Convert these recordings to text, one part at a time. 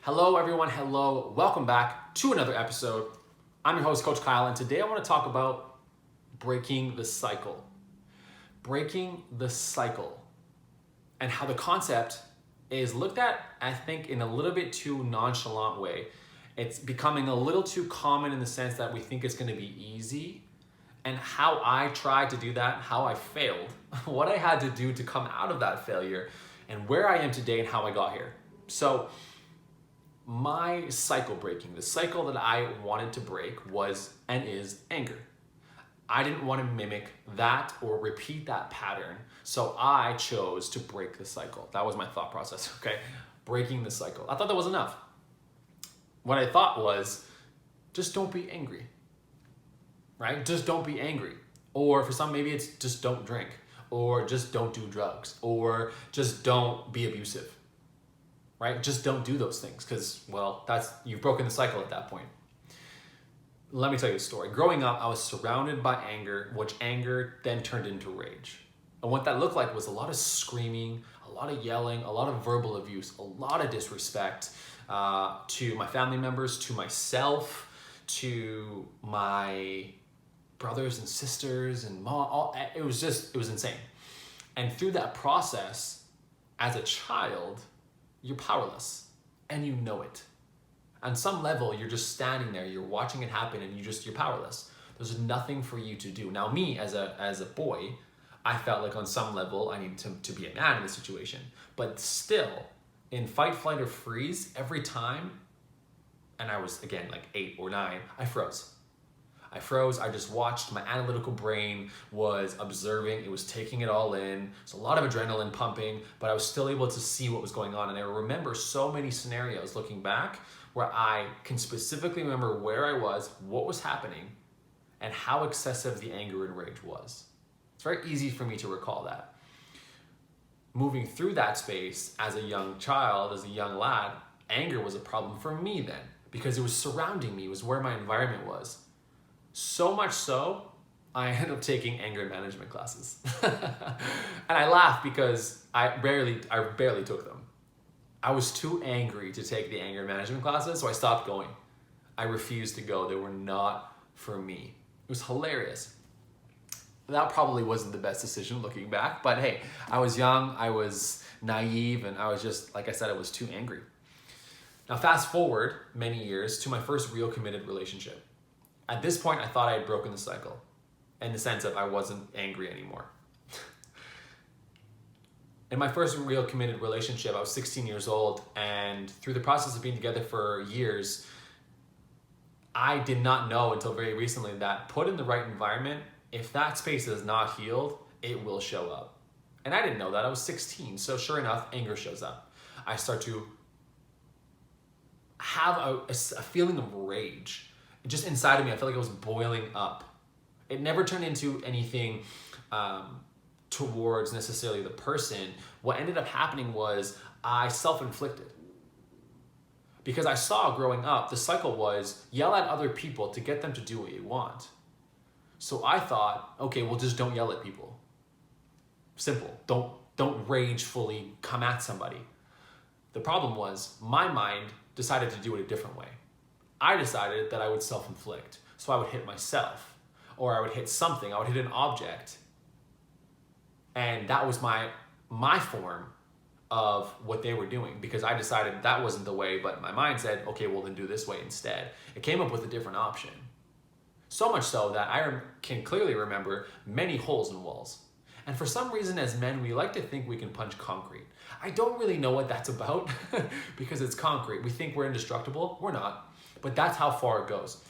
Hello, everyone. Hello. Welcome back to another episode. I'm your host, Coach Kyle, and today I want to talk about breaking the cycle. Breaking the cycle and how the concept is looked at, I think, in a little bit too nonchalant way. It's becoming a little too common in the sense that we think it's going to be easy. And how I tried to do that, how I failed, what I had to do to come out of that failure, and where I am today and how I got here. So, my cycle breaking, the cycle that I wanted to break was and is anger. I didn't want to mimic that or repeat that pattern, so I chose to break the cycle. That was my thought process, okay? Breaking the cycle. I thought that was enough. What I thought was, just don't be angry, right? Just don't be angry. Or for some, maybe it's just don't drink, or just don't do drugs, or just don't be abusive. Right? Just don't do those things because, well, you've broken the cycle at that point. Let me tell you a story. Growing up, I was surrounded by anger, which anger then turned into rage. And what that looked like was a lot of screaming, a lot of yelling, a lot of verbal abuse, a lot of disrespect to my family members, to myself, to my brothers and sisters and mom. It was insane. And through that process, as a child, you're powerless and you know it. On some level, you're just standing there, you're watching it happen and you're powerless. There's nothing for you to do. Now me as a boy, I felt like on some level I needed to be a man in the situation. But still, in fight, flight, or freeze, every time, and I was again like 8 or 9, I froze. I just watched. My analytical brain was observing. It was taking it all in. It's a lot of adrenaline pumping, but I was still able to see what was going on. And I remember so many scenarios looking back where I can specifically remember where I was, what was happening, and how excessive the anger and rage was. It's very easy for me to recall that. Moving through that space as a young child, as a young lad, anger was a problem for me then because it was surrounding me. It was where my environment was. So much so, I ended up taking anger management classes. And I laugh because I barely took them. I was too angry to take the anger management classes, so I stopped going. I refused to go. They were not for me. It was hilarious. That probably wasn't the best decision looking back, but hey, I was young, I was naive, and I was just, like I said, I was too angry. Now fast forward many years to my first real committed relationship. At this point, I thought I had broken the cycle in the sense of I wasn't angry anymore. In my first real committed relationship, I was 16 years old, and through the process of being together for years, I did not know until very recently that put in the right environment, if that space is not healed, it will show up. And I didn't know that. I was 16, so sure enough, anger shows up. I start to have a feeling of rage. Just inside of me, I felt like it was boiling up. It never turned into anything towards necessarily the person. What ended up happening was I self-inflicted. Because I saw growing up, the cycle was yell at other people to get them to do what you want. So I thought, okay, well, just don't yell at people. Simple. Don't ragefully come at somebody. The problem was my mind decided to do it a different way. I decided that I would self-inflict. So I would hit myself, or I would hit something, I would hit an object. And that was my form of what they were doing because I decided that wasn't the way, but my mind said, okay, well then do this way instead. It came up with a different option. So much so that I can clearly remember many holes in walls. And for some reason as men, we like to think we can punch concrete. I don't really know what that's about because it's concrete. We think we're indestructible. We're not. But that's how far it goes.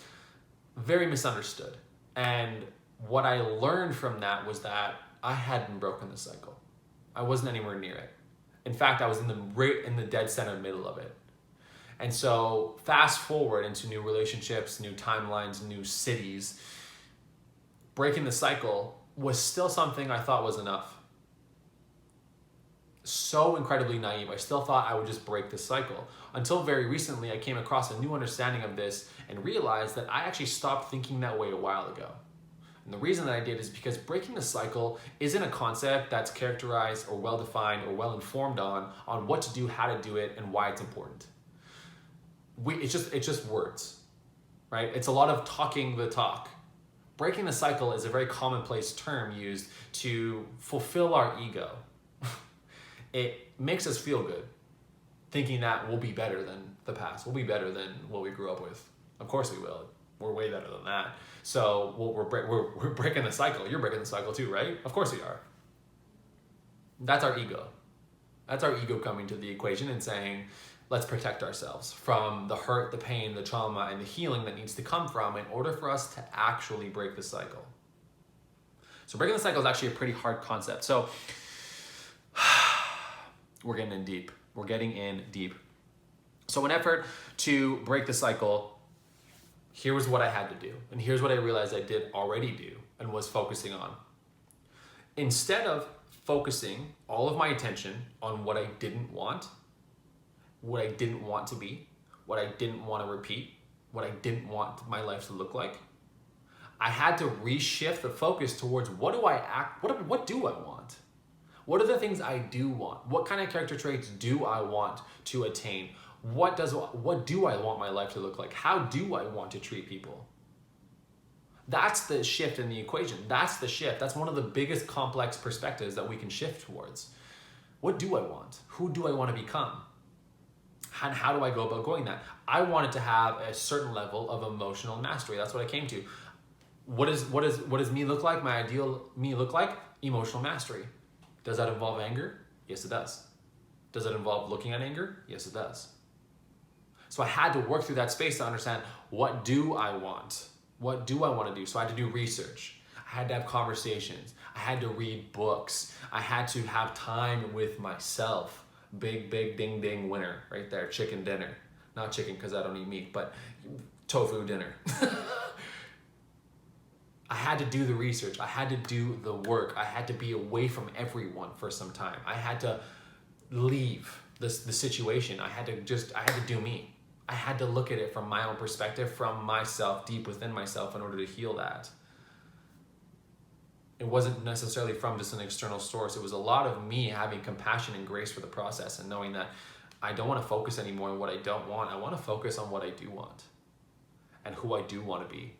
Very misunderstood. And what I learned from that was that I hadn't broken the cycle. I wasn't anywhere near it. In fact, I was in the dead center middle of it. And so fast forward into new relationships, new timelines, new cities, breaking the cycle was still something I thought was enough. So incredibly naive. I still thought I would just break the cycle. Until very recently, I came across a new understanding of this and realized that I actually stopped thinking that way a while ago. And the reason that I did is because breaking the cycle isn't a concept that's characterized or well-defined or well-informed on what to do, how to do it, and why it's important. it's just words, right? It's a lot of talking the talk. Breaking the cycle is a very commonplace term used to fulfill our ego. It makes us feel good, thinking that we'll be better than the past. We'll be better than what we grew up with. Of course we will. We're way better than that. So we're breaking the cycle. You're breaking the cycle too, right? Of course we are. That's our ego. That's our ego coming to the equation and saying, let's protect ourselves from the hurt, the pain, the trauma, and the healing that needs to come from in order for us to actually break the cycle. So breaking the cycle is actually a pretty hard concept. So we're getting in deep. We're getting in deep. So in effort to break the cycle, here was what I had to do. And here's what I realized I did already do and was focusing on. Instead of focusing all of my attention on what I didn't want, what I didn't want to be, what I didn't want to repeat, what I didn't want my life to look like, I had to reshift the focus towards what do I want? What are the things I do want? What kind of character traits do I want to attain? What do I want my life to look like? How do I want to treat people? That's the shift in the equation. That's the shift. That's one of the biggest complex perspectives that we can shift towards. What do I want? Who do I want to become? And how do I go about going that? I wanted to have a certain level of emotional mastery. That's what I came to. What does me look like? My ideal me look like? Emotional mastery. Does that involve anger? Yes, it does. Does it involve looking at anger? Yes, it does. So I had to work through that space to understand, what do I want? What do I want to do? So I had to do research. I had to have conversations. I had to read books. I had to have time with myself. Big ding ding winner right there. Chicken dinner. Not chicken because I don't eat meat, but tofu dinner. I had to do the research. I had to do the work. I had to be away from everyone for some time. I had to leave the situation. I had to do me. I had to look at it from my own perspective, from myself, deep within myself, in order to heal that. It wasn't necessarily from just an external source. It was a lot of me having compassion and grace for the process and knowing that I don't want to focus anymore on what I don't want. I want to focus on what I do want and who I do want to be.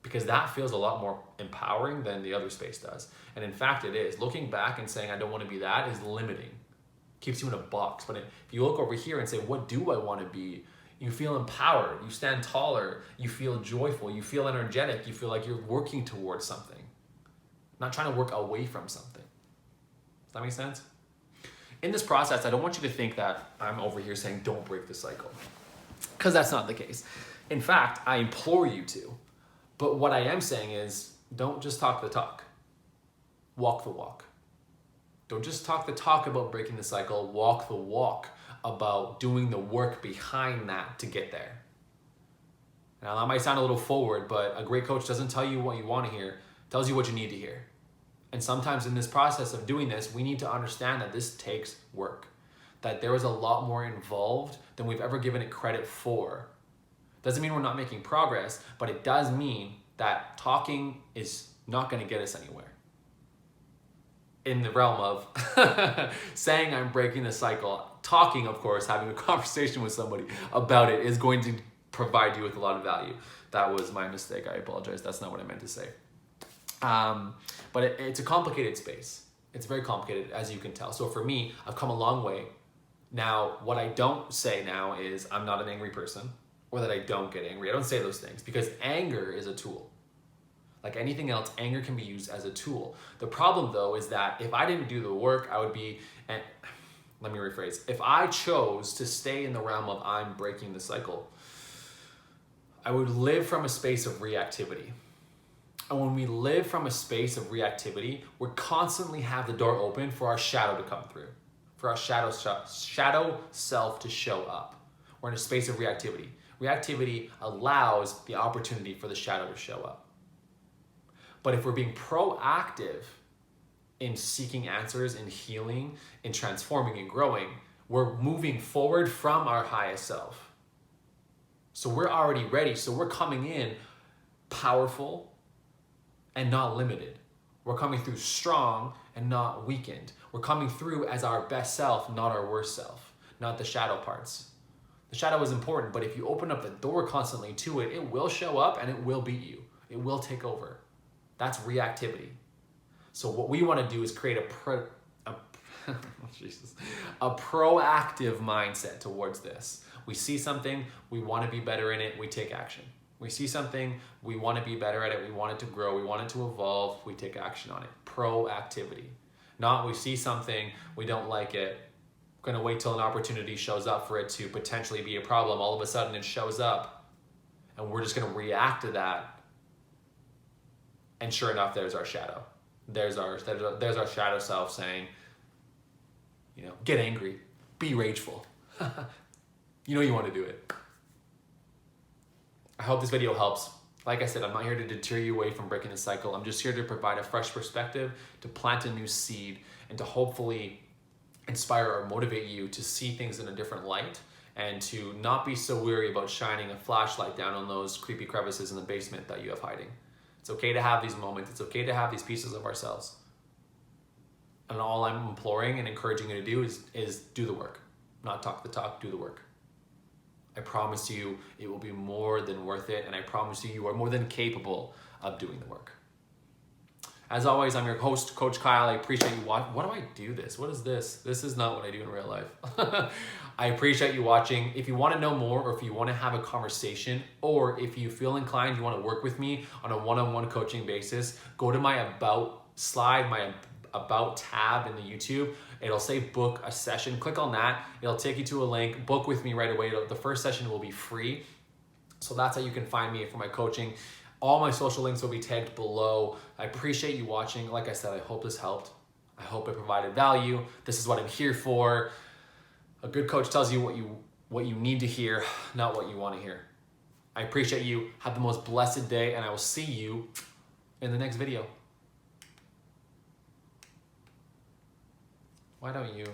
Because that feels a lot more empowering than the other space does. And in fact, it is. Looking back and saying I don't want to be that is limiting. Keeps you in a box. But if you look over here and say, what do I want to be? You feel empowered. You stand taller. You feel joyful. You feel energetic. You feel like you're working towards something. Not trying to work away from something. Does that make sense? In this process, I don't want you to think that I'm over here saying don't break the cycle. Because that's not the case. In fact, I implore you to. But what I am saying is, don't just talk the talk. Walk the walk. Don't just talk the talk about breaking the cycle. Walk the walk about doing the work behind that to get there. Now, that might sound a little forward, but a great coach doesn't tell you what you want to hear, tells you what you need to hear. And sometimes in this process of doing this, we need to understand that this takes work, that there is a lot more involved than we've ever given it credit for. Doesn't mean we're not making progress, but it does mean that talking is not going to get us anywhere. In the realm of saying I'm breaking the cycle, talking, of course, having a conversation with somebody about it is going to provide you with a lot of value. That was my mistake. I apologize. That's not what I meant to say. But it's a complicated space. It's very complicated, as you can tell. So for me, I've come a long way. Now, what I don't say now is I'm not an angry person, or that I don't get angry. I don't say those things because anger is a tool. Like anything else, anger can be used as a tool. The problem, though, is that if I didn't do the work, I would be, and let me rephrase, if I chose to stay in the realm of I'm breaking the cycle, I would live from a space of reactivity. And when we live from a space of reactivity, we constantly have the door open for our shadow to come through, for our shadow self to show up. We're in a space of reactivity. Reactivity allows the opportunity for the shadow to show up. But if we're being proactive in seeking answers, in healing, in transforming and growing, we're moving forward from our highest self. So we're already ready. So we're coming in powerful and not limited. We're coming through strong and not weakened. We're coming through as our best self, not our worst self, not the shadow parts. The shadow is important, but if you open up the door constantly to it, it will show up and it will beat you. It will take over. That's reactivity. So what we want to do is create a proactive mindset towards this. We see something, we want to be better in it, we take action. We see something, we want to be better at it, we want it to grow, we want it to evolve, we take action on it. Proactivity. Not we see something, we don't like it, we're going to wait till an opportunity shows up for it to potentially be a problem. All of a sudden it shows up and we're just going to react to that. And sure enough, there's our shadow. There's our shadow self saying, get angry, be rageful. You want to do it. I hope this video helps. Like I said, I'm not here to deter you away from breaking the cycle. I'm just here to provide a fresh perspective, to plant a new seed, and to hopefully inspire or motivate you to see things in a different light and to not be so weary about shining a flashlight down on those creepy crevices in the basement that you have hiding. It's okay to have these moments. It's okay to have these pieces of ourselves. And all I'm imploring and encouraging you to do is do the work. Not talk the talk, do the work. I promise you it will be more than worth it, and I promise you are more than capable of doing the work. As always, I'm your host, Coach Kyle. I appreciate you watching. Why do I do this? What is this? This is not what I do in real life. I appreciate you watching. If you want to know more, or if you want to have a conversation, or if you feel inclined, you want to work with me on a one-on-one coaching basis, go to my About slide, my About tab in the YouTube. It'll say book a session. Click on that. It'll take you to a link. Book with me right away. The first session will be free. So that's how you can find me for my coaching. All my social links will be tagged below. I appreciate you watching. Like I said, I hope this helped. I hope it provided value. This is what I'm here for. A good coach tells you what you need to hear, not what you want to hear. I appreciate you. Have the most blessed day, and I will see you in the next video. Why don't you